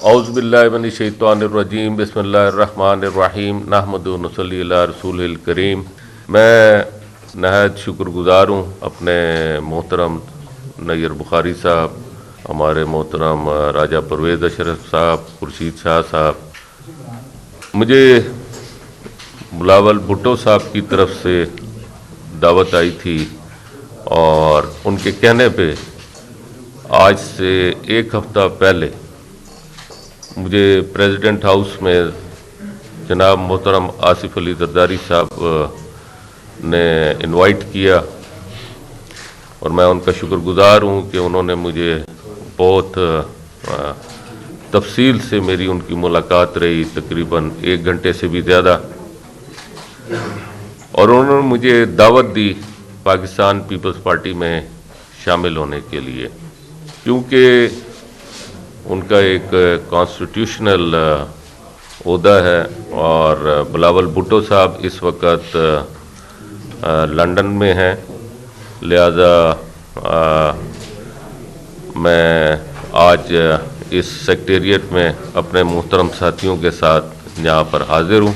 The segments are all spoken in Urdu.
اعوذ باللہ من الشیطان الرجیم بسم اللہ الرحمن الرحیم نحمدہ و نصلی علی رسولہ الکریم۔ میں نہایت شکر گزار ہوں اپنے محترم نیر بخاری صاحب، ہمارے محترم راجہ پرویز اشرف صاحب، خورشید شاہ صاحب۔ مجھے بلاول بھٹو صاحب کی طرف سے دعوت آئی تھی اور ان کے کہنے پہ آج سے ایک ہفتہ پہلے مجھے پریزیڈنٹ ہاؤس میں جناب محترم آصف علی زرداری صاحب نے انوائٹ کیا، اور میں ان کا شکر گزار ہوں کہ انہوں نے مجھے بہت تفصیل سے میری ان کی ملاقات رہی، تقریباً 1 گھنٹے سے بھی زیادہ، اور انہوں نے مجھے دعوت دی پاکستان پیپلز پارٹی میں شامل ہونے کے لیے، کیونکہ ان کا ایک کانسٹیٹیوشنل عہدہ ہے اور بلاول بھٹو صاحب اس وقت لندن میں ہیں، لہذا میں آج اس سیکریٹریٹ میں اپنے محترم ساتھیوں کے ساتھ یہاں پر حاضر ہوں،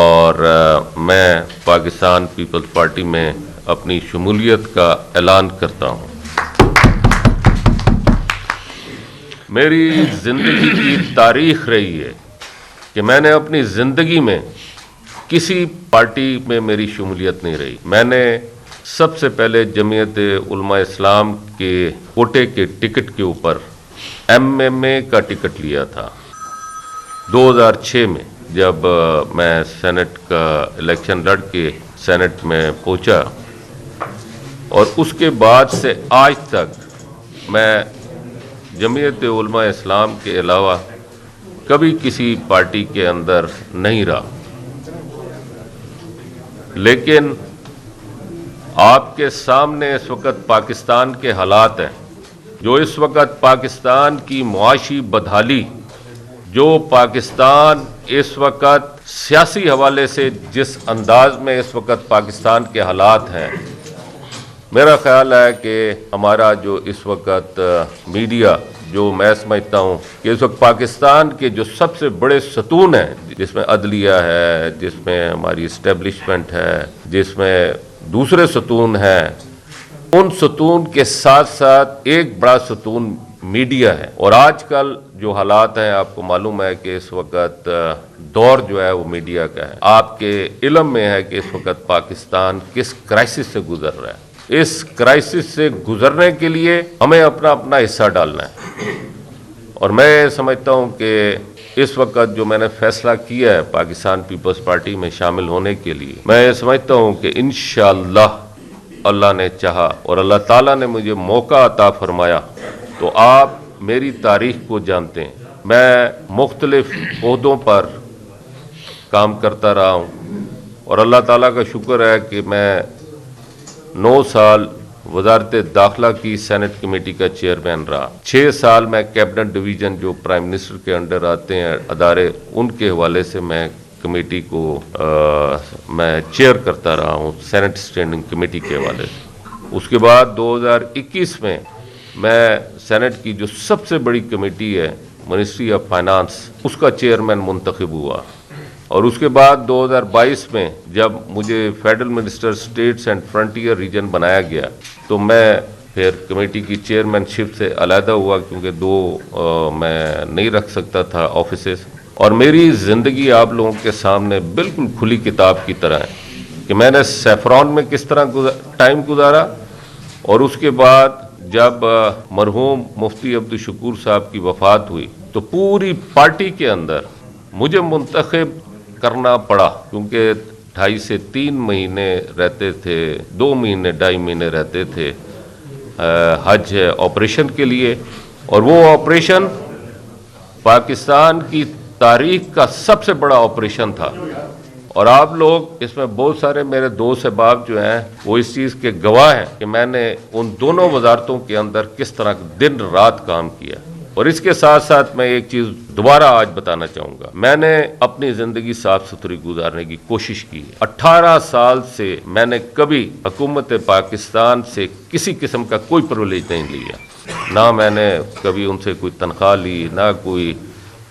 اور میں پاکستان پیپلز پارٹی میں اپنی شمولیت کا اعلان کرتا ہوں۔ میری زندگی کی تاریخ رہی ہے کہ میں نے اپنی زندگی میں کسی پارٹی میں میری شمولیت نہیں رہی۔ میں نے سب سے پہلے جمعیت علماء اسلام کے کوٹے کے ٹکٹ کے اوپر MMA کا ٹکٹ لیا تھا 2006 میں، جب میں سینٹ کا الیکشن لڑ کے سینٹ میں پہنچا، اور اس کے بعد سے آج تک میں جمعیت علماء اسلام کے علاوہ کبھی کسی پارٹی کے اندر نہیں رہا۔ لیکن آپ کے سامنے اس وقت پاکستان کے حالات ہیں، جو اس وقت پاکستان کی معاشی بدحالی، جو پاکستان اس وقت سیاسی حوالے سے جس انداز میں اس وقت پاکستان کے حالات ہیں، میرا خیال ہے کہ ہمارا جو اس وقت میڈیا، جو میں سمجھتا ہوں کہ اس وقت پاکستان کے جو سب سے بڑے ستون ہیں، جس میں عدلیہ ہے، جس میں ہماری اسٹیبلشمنٹ ہے، جس میں دوسرے ستون ہیں، ان ستون کے ساتھ ساتھ ایک بڑا ستون میڈیا ہے۔ اور آج کل جو حالات ہیں، آپ کو معلوم ہے کہ اس وقت دور جو ہے وہ میڈیا کا ہے۔ آپ کے علم میں ہے کہ اس وقت پاکستان کس کرائسس سے گزر رہا ہے۔ اس کرائسس سے گزرنے کے لیے ہمیں اپنا حصہ ڈالنا ہے، اور میں سمجھتا ہوں کہ اس وقت جو میں نے فیصلہ کیا ہے پاکستان پیپلز پارٹی میں شامل ہونے کے لیے، میں سمجھتا ہوں کہ انشاءاللہ اللہ نے چاہا اور اللہ تعالیٰ نے مجھے موقع عطا فرمایا تو آپ میری تاریخ کو جانتے ہیں، میں مختلف عہدوں پر کام کرتا رہا ہوں، اور اللہ تعالیٰ کا شکر ہے کہ میں 9 سال وزارت داخلہ کی سینٹ کمیٹی کا چیئرمین رہا، 6 سال میں کیبنٹ ڈویژن جو پرائم منسٹر کے انڈر آتے ہیں ادارے، ان کے حوالے سے میں کمیٹی کو میں چیئر کرتا رہا ہوں سینٹ اسٹینڈنگ کمیٹی کے حوالے سے۔ اس کے بعد 2021 میں سینٹ کی جو سب سے بڑی کمیٹی ہے منسٹری آف فائنانس، اس کا چیئرمین منتخب ہوا، اور اس کے بعد 2022 میں جب مجھے federal minister states and frontier region بنایا گیا تو میں پھر کمیٹی کی چیئرمین شپ سے علیحدہ ہوا، کیونکہ 2 میں نہیں رکھ سکتا تھا آفیسز، اور میری زندگی آپ لوگوں کے سامنے بالکل کھلی کتاب کی طرح ہے کہ میں نے سیفران میں کس طرح ٹائم گزارا، اور اس کے بعد جب مرحوم مفتی عبدالشکور صاحب کی وفات ہوئی تو پوری پارٹی کے اندر مجھے منتخب کرنا پڑا، کیونکہ 2.5 سے 3 مہینے رہتے تھے، 2 مہینے 2.5 مہینے رہتے تھے حج آپریشن کے لیے، اور وہ آپریشن پاکستان کی تاریخ کا سب سے بڑا آپریشن تھا، اور آپ لوگ اس میں بہت سارے میرے دوست احباب جو ہیں وہ اس چیز کے گواہ ہیں کہ میں نے ان دونوں وزارتوں کے اندر کس طرح دن رات کام کیا، اور اس کے ساتھ ساتھ میں ایک چیز دوبارہ آج بتانا چاہوں گا، میں نے اپنی زندگی صاف ستھری گزارنے کی کوشش کی ہے۔ 18 سال سے میں نے کبھی حکومت پاکستان سے کسی قسم کا کوئی پرولیج نہیں لیا، نہ میں نے کبھی ان سے کوئی تنخواہ لی، نہ کوئی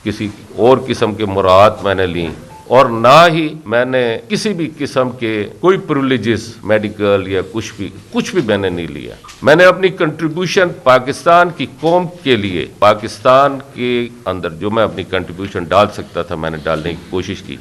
کسی اور قسم کے مراعات میں نے لی، اور نہ ہی میں نے کسی بھی قسم کے کوئی پرولیجز میڈیکل یا کچھ بھی میں نے نہیں لیا۔ میں نے اپنی کنٹریبیوشن پاکستان کی قوم کے لیے، پاکستان کے اندر جو میں اپنی کنٹریبیوشن ڈال سکتا تھا میں نے ڈالنے کی کوشش کی۔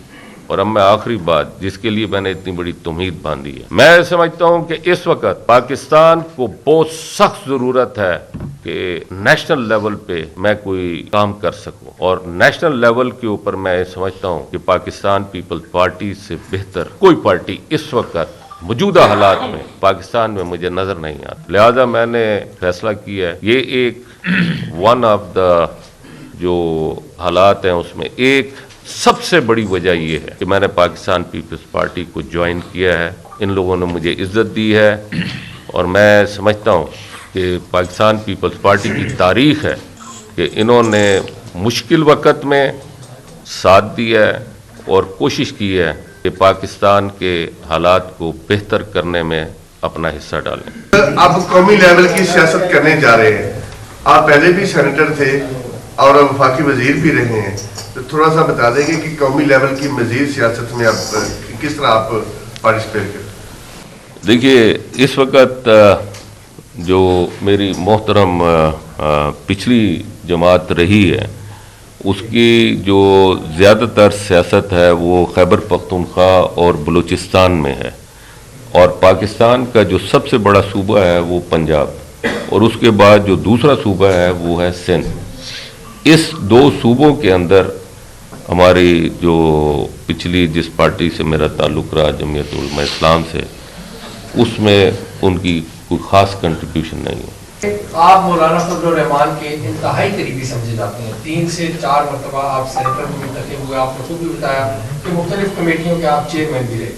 اور اب میں آخری بات جس کے لیے میں نے اتنی بڑی تمہید باندھی ہے، میں سمجھتا ہوں کہ اس وقت پاکستان کو بہت سخت ضرورت ہے کہ نیشنل لیول پہ میں کوئی کام کر سکوں، اور نیشنل لیول کے اوپر میں سمجھتا ہوں کہ پاکستان پیپلز پارٹی سے بہتر کوئی پارٹی اس وقت موجودہ حالات میں پاکستان میں مجھے نظر نہیں آتا۔ لہذا میں نے فیصلہ کیا ہے، یہ ایک ون آف دا جو حالات ہیں اس میں ایک سب سے بڑی وجہ یہ ہے کہ میں نے پاکستان پیپلز پارٹی کو جوائن کیا ہے۔ ان لوگوں نے مجھے عزت دی ہے، اور میں سمجھتا ہوں کہ پاکستان پیپلز پارٹی کی تاریخ ہے کہ انہوں نے مشکل وقت میں ساتھ دیا ہے اور کوشش کی ہے کہ پاکستان کے حالات کو بہتر کرنے میں اپنا حصہ ڈالیں۔ آپ قومی لیول کی سیاست کرنے جا رہے ہیں، آپ پہلے بھی سینیٹر تھے اور وفاقی وزیر بھی رہے ہیں، تو تھوڑا سا بتا دیں گے کہ قومی لیول کی مزید سیاست میں آپ کس طرح آپ پارٹیسپیٹ کریں؟ دیکھیے، اس وقت جو میری محترم پچھلی جماعت رہی ہے اس کی جو زیادہ تر سیاست ہے وہ خیبر پختونخوا اور بلوچستان میں ہے، اور پاکستان کا جو سب سے بڑا صوبہ ہے وہ پنجاب، اور اس کے بعد جو دوسرا صوبہ ہے وہ ہے سندھ۔ اس دو صوبوں کے اندر ہماری جو پچھلی جس پارٹی سے میرا تعلق رہا، جمعیت علماء اسلام سے، اس میں ان کی کوئی خاص کنٹریبیوشن نہیں ہے۔ آپ مولانا فضل الرحمان کے انتہائی قریبی سمجھے جاتے ہیں، 3 سے 4 مرتبہ آپ سینیٹر میں منتخب ہوئے، آپ نے خود بھی بتایا کہ مختلف کمیٹیوں کے آپ چیئرمین بھی رہے۔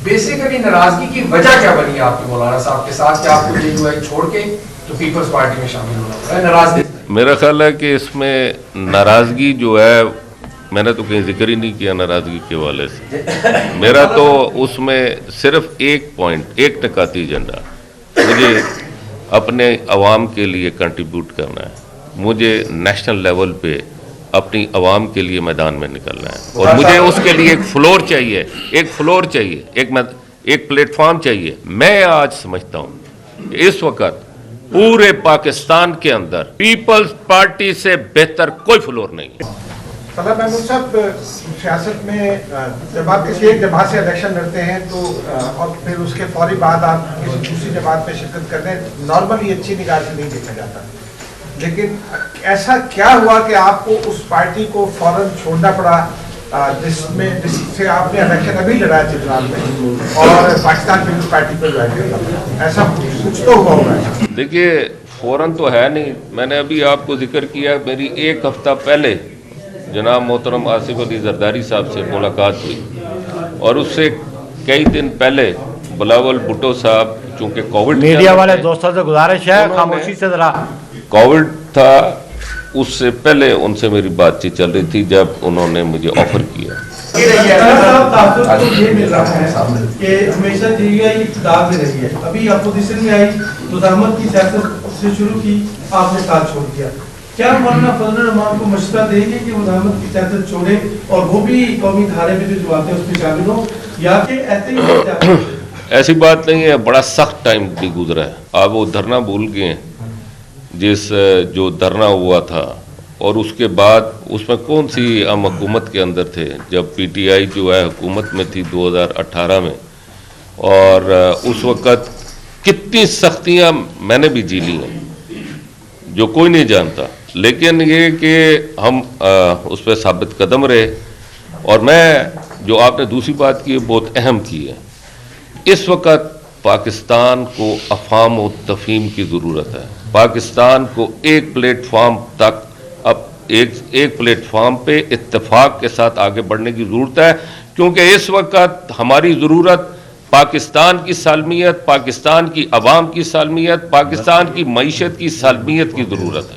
بیسیکلی ناراضگی کی وجہ کیا بنی آپ کی مولانا صاحب کے ساتھ کہ آپ کو جے یو آئی چھوڑ کے تو پیپلز پارٹی میں شامل ہونا پڑا؟ ناراضگی میرا خیال ہے کہ اس میں ناراضگی جو ہے، میں نے تو کہیں ذکر ہی نہیں کیا ناراضگی کے حوالے سے۔ میرا تو اس میں صرف ایک پوائنٹ، ایک نکاتی ایجنڈا، مجھے اپنے عوام کے لیے کنٹریبیوٹ کرنا ہے، مجھے نیشنل لیول پہ اپنی عوام کے لیے میدان میں نکلنا ہے، اور مجھے اس کے لیے ایک فلور چاہیے، ایک پلیٹ فارم چاہیے۔ میں آج سمجھتا ہوں کہ اس وقت پورے پاکستان کے اندر پیپلز پارٹی سے بہتر کوئی فلور نہیں ہے۔ صدر محمود صاحب، سیاست میں جب آپ کسی ایک جماعت سے الیکشن لڑتے ہیں تو اور پھر اس کے فوری بعد آپ کسی دوسری جماعت میں شرکت کرتے ہیں، نارملی اچھی نگاہ سے نہیں دیکھا جاتا، لیکن ایسا کیا ہوا کہ آپ کو اس پارٹی کو فوراً چھوڑنا پڑا جس سے آپ نے الیکشن ابھی لڑا ہے چترال میں، اور پاکستان پیپلز پارٹی پر جو ہے ایسا کچھ تو ہوا ہوگا؟ دیکھیے، فوراً تو ہے نہیں، میں نے ابھی آپ کو ذکر کیا، میری 1 ہفتہ پہلے جناب محترم آصف علی زرداری صاحب سے ملاقات ہوئی، اور اس سے کئی دن پہلے بلاول بھٹو صاحب، چونکہ کووڈ میڈیا والے دوستوں سے گزارش ہے خاموشی سے ذرا، کووڈ تھا، اس سے پہلے ان سے میری بات چیت چل رہی تھی جب انہوں نے مجھے آفر کیا۔ یہ مل رہا ہے کہ ہمیشہ جے یو آئی اقتدار میں رہی ہے، ابھی اپوزیشن میں آئی تو دامت کی سیاست سے شروع کی، آپ نے ساتھ چھوڑ دیا، کیا مولانا فضل الرحمان کو مشورہ دیں گے کہ وہ دامت کی سیاست چھوڑے اور وہ بھی قومی دھارے میں جو باتیں اس میں شامل ہوں، یا کہ ایسے ہی؟ ایسی بات نہیں ہے، بڑا سخت ٹائم بھی گزرا ہے، آپ وہ دھرنا بھول گئے ہیں جو دھرنا ہوا تھا، اور اس کے بعد اس میں کون سی ہم حکومت کے اندر تھے جب پی ٹی آئی جو ہے حکومت میں تھی 2018 میں، اور اس وقت کتنی سختیاں میں نے بھی جی لی ہیں جو کوئی نہیں جانتا، لیکن یہ کہ ہم اس پہ ثابت قدم رہے۔ اور میں جو آپ نے دوسری بات کی ہے بہت اہم کی ہے، اس وقت پاکستان کو افہام و تفہیم کی ضرورت ہے، پاکستان کو ایک پلیٹ فارم تک، اب ایک پلیٹ فارم پہ اتفاق کے ساتھ آگے بڑھنے کی ضرورت ہے، کیونکہ اس وقت ہماری ضرورت پاکستان کی سالمیت، پاکستان کی عوام کی سالمیت، پاکستان کی معیشت کی سالمیت کی ضرورت ہے۔